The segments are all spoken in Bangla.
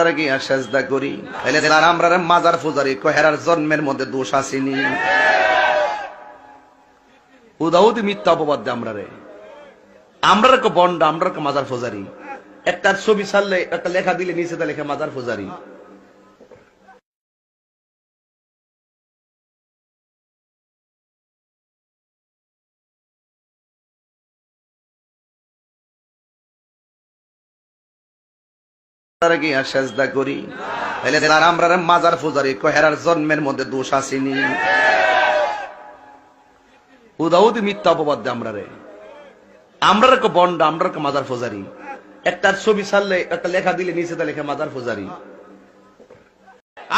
তারা কি আর সেজদা করি তাইলে আর আমরা মাজার পূজারি কহেরার জন্মের মধ্যে দোষ আসেনি উদাউদি মিথ্যা অপবাদ দেয় আমরা বন্ড আমরা মাজার পূজারি একটা ছবি ছাড়লে একটা লেখা দিলে নিচে তা লেখা মাজার পূজারি তারা কি আর সেজদা করি তাইলে আর আমরা মাজার পূজারি কহেরার জন্মের মধ্যে দোষ আসেনি উদাউদি মিথ্যা অপবাদ দেয় আমরা বন্ড আমরা মাজার পূজারি একটা ছবি ছাড়লে একটা লেখা দিলে নিচে তা লেখা মাজার পূজারি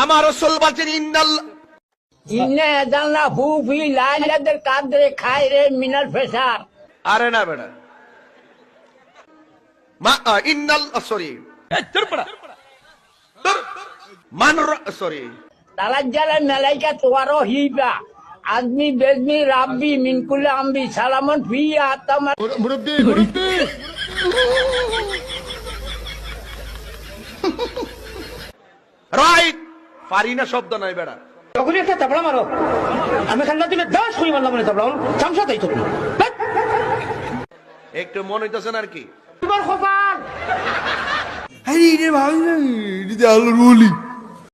আমার রাসূল বলেন ইন্না জানলা হুফি লাইলাদের কাদরে খায়রে মিনাল ফেসার আরে না বেটা মা ইন্নাল সরি মান সরি তালাজ্জালা মালাইকা তোয়ারো হিবা আদমি বেজমি রাব্বি মিন কুল্লি আমবি সালামুন ফিয়া তামা মুরব্বি রাইট ফারিনা শব্দ নাই বেটা তখনই একটা তাবলা মারো আমি খান্না দিলে 10 কই মারলাম না তাবলা চামচা তাই তো একটু মনে হইতেছে না আর কি তোমার খবর আরে রে ভাই রে আল্লাহর ওলি